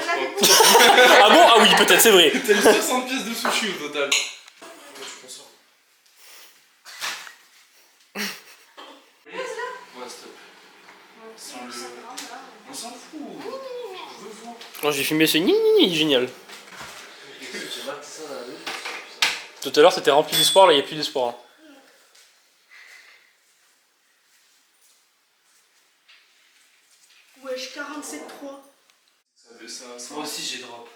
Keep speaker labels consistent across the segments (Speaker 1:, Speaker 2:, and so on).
Speaker 1: en as beaucoup.
Speaker 2: Ah bon? Ah oui, peut-être, c'est vrai.
Speaker 3: T'as eu 60 pièces de sushi au total. Ouais, stop. On s'en fout. Je veux voir.
Speaker 2: Quand j'ai filmé ce ni génial. Tout à l'heure c'était rempli d'espoir, là il n'y a plus d'espoir.
Speaker 1: Wesh, 47,3.
Speaker 3: Moi aussi j'ai drop.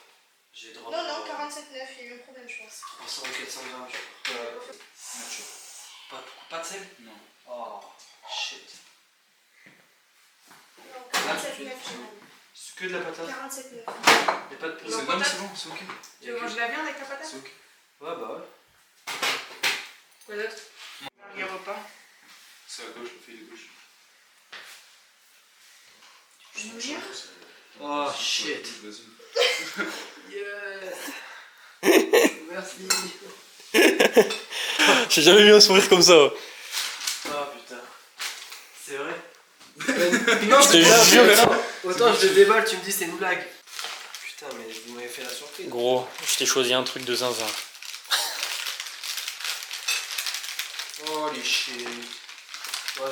Speaker 1: Non, non, 47,9, il y a eu un problème, je pense.
Speaker 3: 300 ou 400 grammes, je crois. Pas de sel? Non. Oh, shit.
Speaker 1: Non, 47,9,
Speaker 3: C'est que de la patate.
Speaker 1: 47,9.
Speaker 3: Y'a pas de poulet.
Speaker 4: Non,
Speaker 3: Non, mais
Speaker 4: patate.
Speaker 3: c'est bon, c'est ok.
Speaker 4: Tu veux manger de la viande avec ta patate?
Speaker 3: C'est ok. Ouais, bah ouais.
Speaker 4: Quoi d'autre? Les repas.
Speaker 3: C'est à gauche, le fil de gauche.
Speaker 1: Je vous jure.
Speaker 3: Oh shit. Vas-y. Merci.
Speaker 2: J'ai jamais vu un sourire comme ça.
Speaker 3: Oh putain. C'est vrai?
Speaker 2: Non, je te jure.
Speaker 3: Autant je le déballe, tu me dis c'est une blague. Putain, mais vous m'avez fait la surprise.
Speaker 2: Gros, je t'ai choisi un truc de zinzin.
Speaker 3: Holy shit. Moi,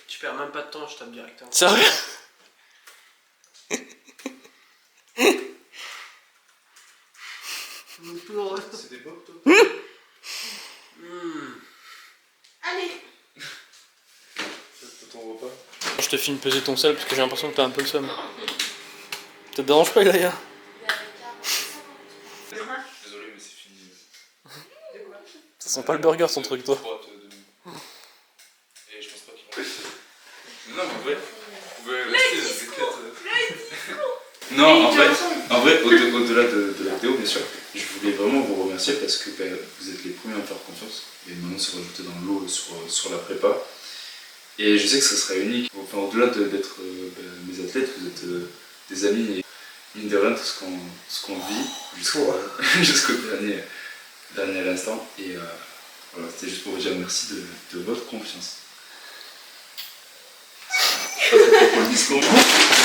Speaker 3: tu perds même pas de temps, je tape directement.
Speaker 2: Sérieux?
Speaker 3: C'est des bottes, toi?
Speaker 1: Allez.
Speaker 3: C'est ton repas.
Speaker 2: Je te filme peser ton sel parce que j'ai l'impression que t'as un peu le seum. Ça te dérange pas, Ilaya?
Speaker 3: Désolé, mais c'est fini.
Speaker 2: Ça sent pas le burger son truc, toi.
Speaker 3: Et je pense pas qu'il va. Non, mais en vrai, vous pouvez rester Non, en vrai, au-delà de la vidéo, bien sûr, je voulais vraiment vous remercier parce que vous êtes les premiers à me faire confiance et maintenant se rajouter dans le lot sur la prépa. Et je sais que ce serait unique. Enfin, au-delà d'être mes athlètes, vous êtes des amis et mine de rien, tout ce qu'on vit jusqu'au dernier instant. Et voilà, c'était juste pour vous dire merci de votre confiance. Pas très propos le discours.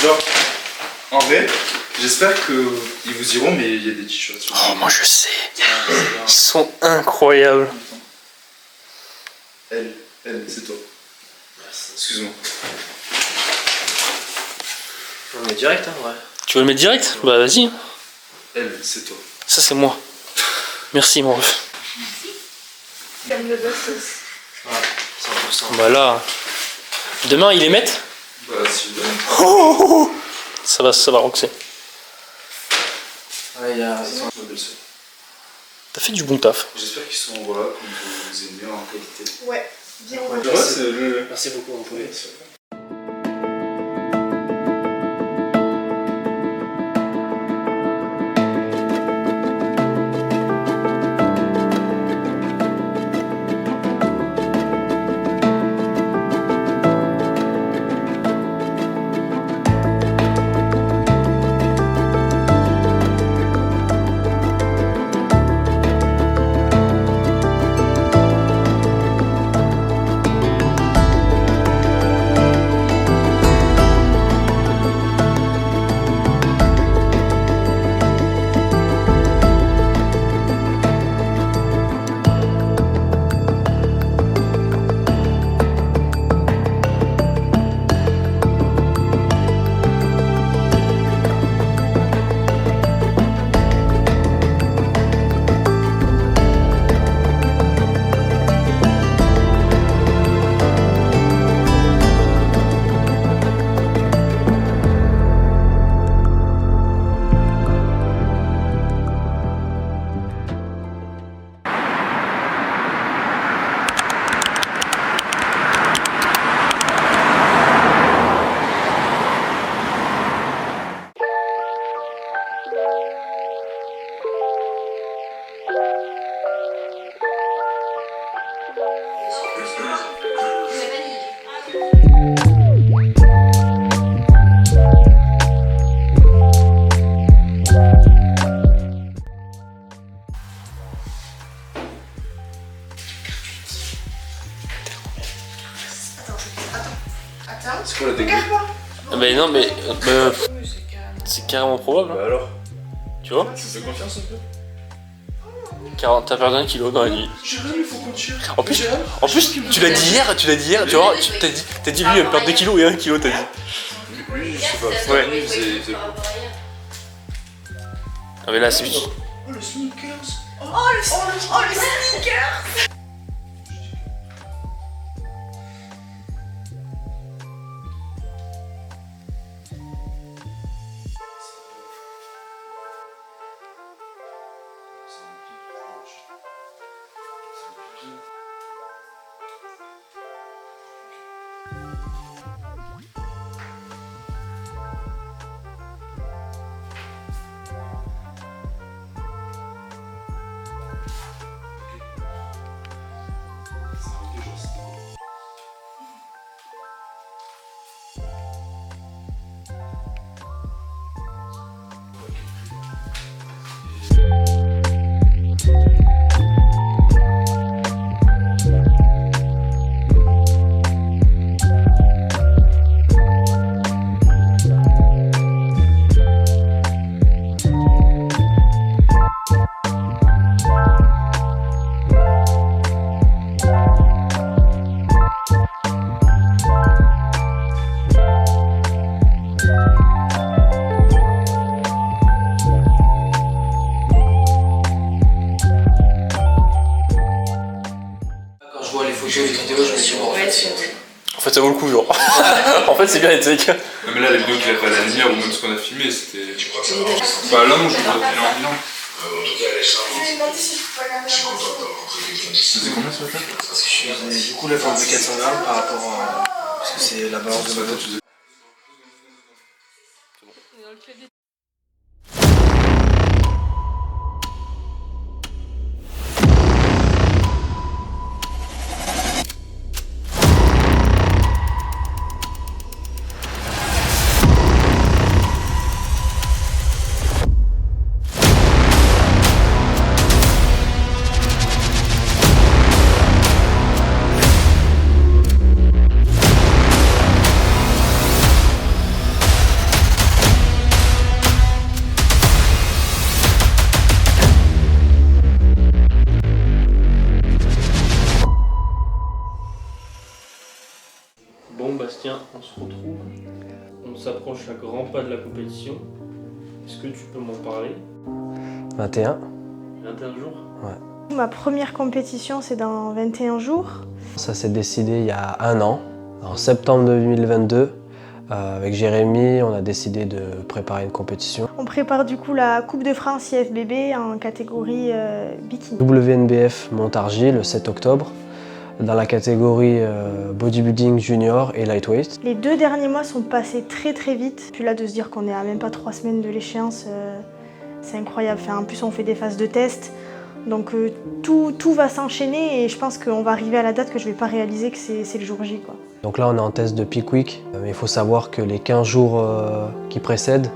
Speaker 3: Genre, en vrai, j'espère qu'ils vous iront, mais il y a des t-shirts sur
Speaker 2: Oh, moi je sais. Ils sont incroyables.
Speaker 3: Elle, c'est toi. Excuse-moi.
Speaker 5: On est direct, hein, ouais.
Speaker 2: Tu veux le mettre direct? Bah vas-y.
Speaker 3: Elle, c'est toi.
Speaker 2: Ça c'est moi. Merci mon ref.
Speaker 1: Comme le boss.
Speaker 5: Ouais, 100%.
Speaker 2: Bah là. Demain ils les mettent?
Speaker 3: Bah, si vous voulez.
Speaker 2: Ça va roxer.
Speaker 5: Ouais, ils
Speaker 3: Ils
Speaker 5: sont...
Speaker 3: sont ma belle-sœur.
Speaker 2: T'as fait du bon taf.
Speaker 3: J'espère qu'ils sont, voilà, comme vous aimez en qualité.
Speaker 1: Ouais, bien.
Speaker 5: Ouais,
Speaker 3: Ouais, c'est le.
Speaker 5: Merci beaucoup, on pouvait.
Speaker 1: Attends.
Speaker 3: C'est quoi la technique?
Speaker 1: Regarde-moi.
Speaker 2: Mais non mais
Speaker 4: Oui, c'est calme.
Speaker 2: c'est carrément probable.
Speaker 3: Bah alors
Speaker 2: Tu vois?
Speaker 3: Tu me fais confiance un peu?
Speaker 2: 40, t'as perdu 1 kilo dans la nuit.
Speaker 3: Jérém, il faut qu'on tire.
Speaker 2: En plus, tu l'as dit hier, tu vois, t'as dit lui il va perdre 2 kilos et 1 kilo, t'as dit.
Speaker 3: Oui, je sais pas.
Speaker 2: Ouais.
Speaker 3: Lui, il faisait
Speaker 2: Ah mais là c'est juste...
Speaker 3: Oh, le sneakers.
Speaker 1: Oh le sneaker.
Speaker 5: Quand je vois les photos, les vidéos, je me dis bon,
Speaker 2: En fait ça vaut le coup genre. En fait c'est bien les trucs.
Speaker 3: Non, mais là, les vidéos qu'il a fait à la lumière ou même ce qu'on a filmé, c'était. Pas là, je crois, bilan en bilan.
Speaker 1: Je lui ai demandé si je pouvais regarder la voiture.
Speaker 3: C'était combien ce matin?
Speaker 5: du coup, là, j'ai enlevé 400 grammes par rapport à. Parce que c'est la balance de bateau.
Speaker 2: Bon Bastien, on se retrouve. On s'approche à grands pas de la compétition. Est-ce que tu peux m'en parler?
Speaker 6: 21.
Speaker 2: 21 jours?
Speaker 7: Ma première compétition, c'est dans 21 jours.
Speaker 6: Ça s'est décidé il y a 1 an, en septembre 2022. Avec Jérémy, on a décidé de préparer une compétition.
Speaker 7: On prépare du coup la Coupe de France IFBB en catégorie bikini.
Speaker 6: WNBF Montargis le 7 octobre, dans la catégorie bodybuilding junior et lightweight.
Speaker 7: Les 2 derniers mois sont passés très très vite. Puis là, de se dire qu'on est à même pas 3 semaines de l'échéance, c'est incroyable. Enfin, en plus, on fait des phases de test. Donc tout va s'enchaîner et je pense qu'on va arriver à la date que je ne vais pas réaliser que c'est le jour J, quoi.
Speaker 6: Donc là, on est en test de peak week, mais il faut savoir que les 15 jours qui précèdent,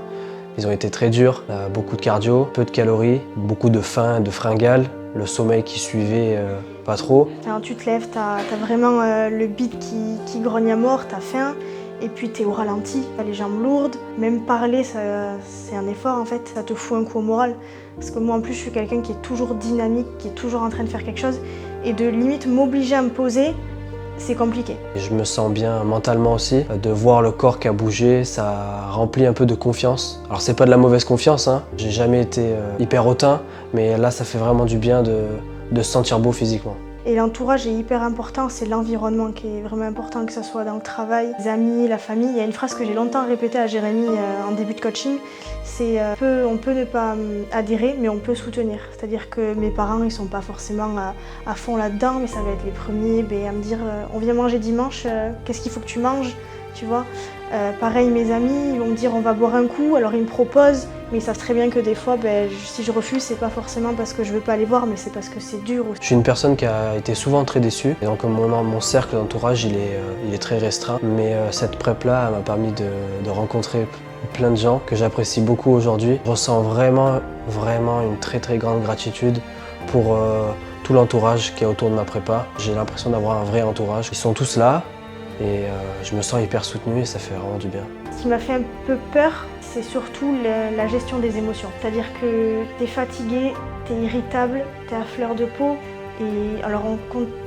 Speaker 6: ils ont été très durs. Beaucoup de cardio, peu de calories, beaucoup de faim, de fringales, le sommeil qui suivait pas trop.
Speaker 7: Alors tu te lèves, t'as vraiment le bide qui grogne à mort, t'as faim, et puis t'es au ralenti, t'as les jambes lourdes. Même parler, c'est un effort en fait, ça te fout un coup au moral. Parce que moi en plus je suis quelqu'un qui est toujours dynamique, qui est toujours en train de faire quelque chose, et de limite m'obliger à me poser, c'est compliqué.
Speaker 6: Et je me sens bien mentalement aussi, de voir le corps qui a bougé, ça remplit un peu de confiance. Alors c'est pas de la mauvaise confiance, hein. J'ai jamais été hyper hautain, mais là ça fait vraiment du bien de se sentir beau physiquement.
Speaker 7: Et l'entourage est hyper important, c'est l'environnement qui est vraiment important, que ce soit dans le travail, les amis, la famille. Il y a une phrase que j'ai longtemps répétée à Jérémy en début de coaching, c'est on peut ne pas adhérer, mais on peut soutenir. C'est-à-dire que mes parents, ils sont pas forcément à fond là-dedans, mais ça va être les premiers à me dire on vient manger dimanche, qu'est-ce qu'il faut que tu manges, tu vois. Pareil, mes amis, ils vont me dire on va boire un coup, alors ils me proposent, mais ils savent très bien que des fois, si je refuse, c'est pas forcément parce que je veux pas aller voir, mais c'est parce que c'est dur.
Speaker 6: Je suis une personne qui a été souvent très déçue, et donc mon cercle d'entourage il est très restreint, mais cette prep-là m'a permis de rencontrer plein de gens que j'apprécie beaucoup aujourd'hui. Je ressens vraiment une très grande gratitude pour tout l'entourage qui est autour de ma prépa. J'ai l'impression d'avoir un vrai entourage. Ils sont tous là, et je me sens hyper soutenu et ça fait vraiment du bien.
Speaker 7: Ce qui m'a fait un peu peur, c'est surtout la gestion des émotions. C'est-à-dire que t'es fatigué, t'es irritable, t'es à fleur de peau. Et alors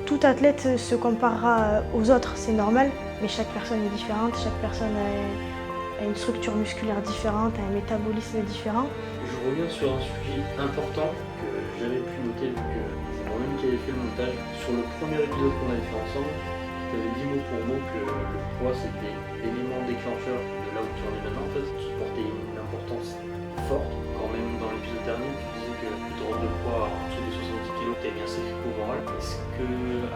Speaker 7: tout athlète se comparera aux autres, c'est normal, mais chaque personne est différente, chaque personne a une structure musculaire différente, a un métabolisme différent.
Speaker 2: Je reviens sur un sujet important que j'avais pu noter vu que c'est moi-même qui avais fait le montage. Sur le premier épisode qu'on avait fait ensemble, tu avais dit mot pour mot que le poids c'était l'élément déclencheur de là où tu en es maintenant. En fait, tu portais une importance forte. Quand même dans l'épisode dernier, tu disais que plus tu rentres de poids en dessous des 70 kg, tu es bien safe au moral. Est-ce que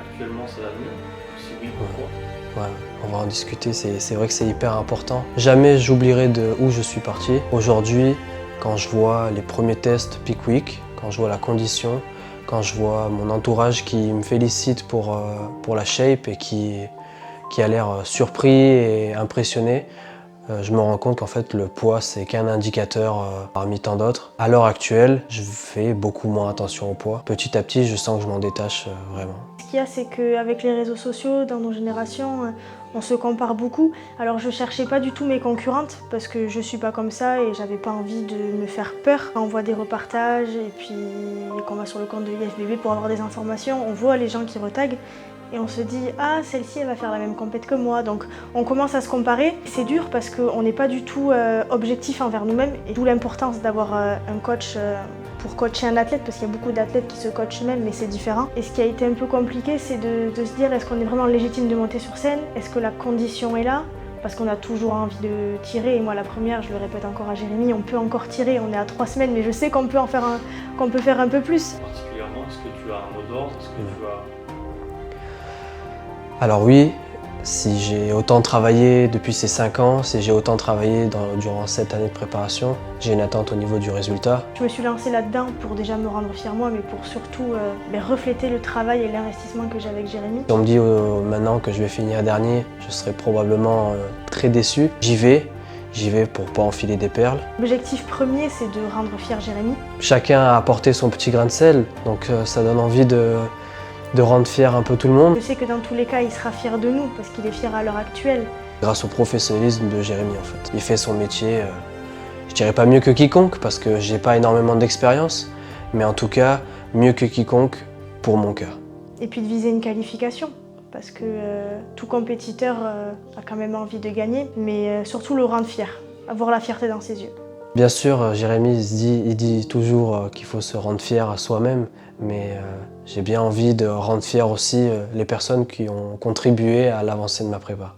Speaker 2: actuellement ça va mieux? Si oui, pourquoi?
Speaker 6: Ouais, on va en discuter, c'est vrai que c'est hyper important. Jamais j'oublierai de où je suis parti. Aujourd'hui, quand je vois les premiers tests Peak Week, quand je vois la condition, quand je vois mon entourage qui me félicite pour la shape et qui a l'air surpris et impressionné, je me rends compte qu'en fait le poids c'est qu'un indicateur parmi tant d'autres. À l'heure actuelle, je fais beaucoup moins attention au poids. Petit à petit, je sens que je m'en détache vraiment.
Speaker 7: Ce qu'il y a, c'est qu'avec les réseaux sociaux, dans nos générations, on se compare beaucoup. Alors je cherchais pas du tout mes concurrentes parce que je suis pas comme ça et j'avais pas envie de me faire peur. Quand on voit des reportages et puis qu'on va sur le compte de l'IFBB pour avoir des informations, on voit les gens qui retaguent. Et on se dit « Ah, celle-ci, elle va faire la même compète que moi ». Donc on commence à se comparer. C'est dur parce qu'on n'est pas du tout objectif envers nous-mêmes. Et d'où l'importance d'avoir un coach pour coacher un athlète, parce qu'il y a beaucoup d'athlètes qui se coachent eux-mêmes, mais c'est différent. Et ce qui a été un peu compliqué, c'est de se dire est-ce qu'on est vraiment légitime de monter sur scène? Est-ce que la condition est là? Parce qu'on a toujours envie de tirer. Et moi, la première, je le répète encore à Jérémy, on peut encore tirer. On est à 3 semaines, mais je sais qu'on peut faire un peu plus.
Speaker 2: Particulièrement, est-ce que tu as un mot d'ordre? Est-ce que tu as...
Speaker 6: Alors oui, si j'ai autant travaillé depuis ces 5 ans, si j'ai autant travaillé durant cette année de préparation, j'ai une attente au niveau du résultat.
Speaker 7: Je me suis lancée là-dedans pour déjà me rendre fière moi, mais pour surtout refléter le travail et l'investissement que j'ai avec Jérémy.
Speaker 6: Si on me dit maintenant que je vais finir dernier, je serai probablement très déçu. J'y vais pour pas enfiler des perles.
Speaker 7: L'objectif premier, c'est de rendre fier Jérémy.
Speaker 6: Chacun a apporté son petit grain de sel, donc ça donne envie de rendre fier un peu tout le monde.
Speaker 7: Je sais que dans tous les cas, il sera fier de nous, parce qu'il est fier à l'heure actuelle.
Speaker 6: Grâce au professionnalisme de Jérémy en fait. Il fait son métier, je dirais pas mieux que quiconque, parce que j'ai pas énormément d'expérience, mais en tout cas, mieux que quiconque pour mon cas.
Speaker 7: Et puis de viser une qualification, parce que tout compétiteur a quand même envie de gagner, mais surtout le rendre fier, avoir la fierté dans ses yeux.
Speaker 6: Bien sûr, Jérémy il dit toujours qu'il faut se rendre fier à soi-même, mais j'ai bien envie de rendre fier aussi les personnes qui ont contribué à l'avancée de ma prépa.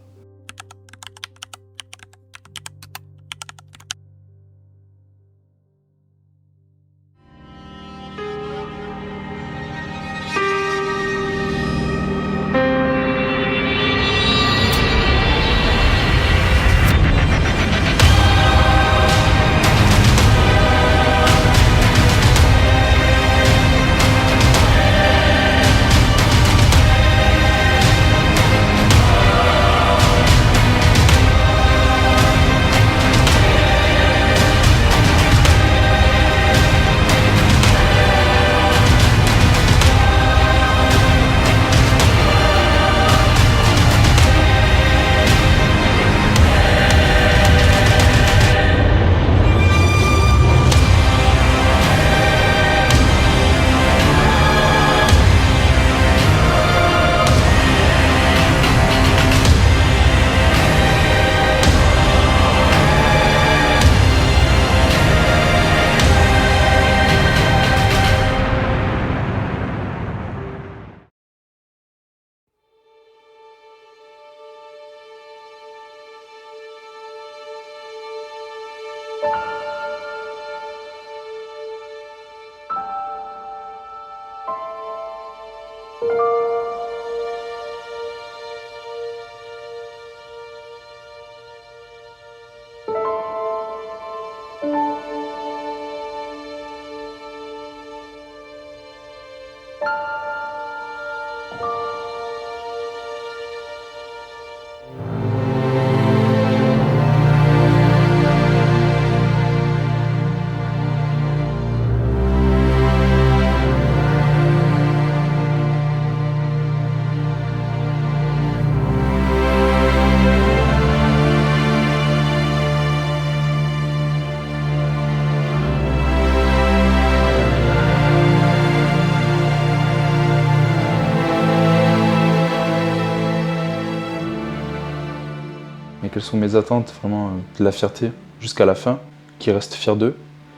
Speaker 8: sont mes attentes, vraiment de la fierté jusqu'à la fin, qu'ils restent fiers d'eux.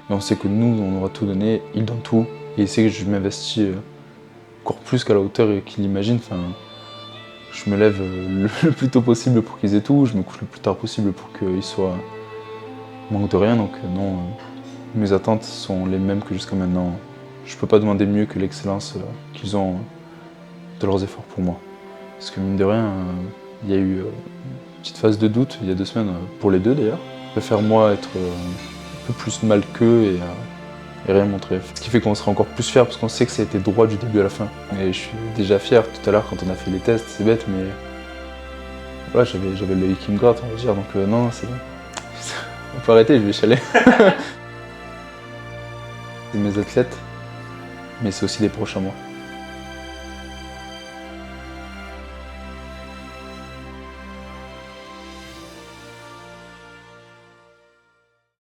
Speaker 8: Et on sait que nous, on aura tout donné, ils donnent tout. Et ils savent que je m'investis encore plus qu'à la hauteur qu'ils l'imaginent. Enfin, je me lève le plus tôt possible pour qu'ils aient tout, je me couche le plus tard possible pour qu'ils soient manque de rien. Donc non, mes attentes sont les mêmes que jusqu'à maintenant. Je peux pas demander mieux que l'excellence qu'ils ont de leurs efforts pour moi. Parce que mine de rien, il y a eu une petite phase de doute il y a 2 semaines, pour les deux d'ailleurs. Je préfère moi être un peu plus mal qu'eux et rien montrer. Ce qui fait qu'on sera encore plus fiers parce qu'on sait que ça a été droit du début à la fin. Et je suis déjà fier tout à l'heure quand on a fait les tests, c'est bête mais voilà, j'avais l'œil qui me gratte on va dire, donc non, c'est bon. On peut arrêter, je vais chialer. C'est mes athlètes, mais c'est aussi des proches à moi.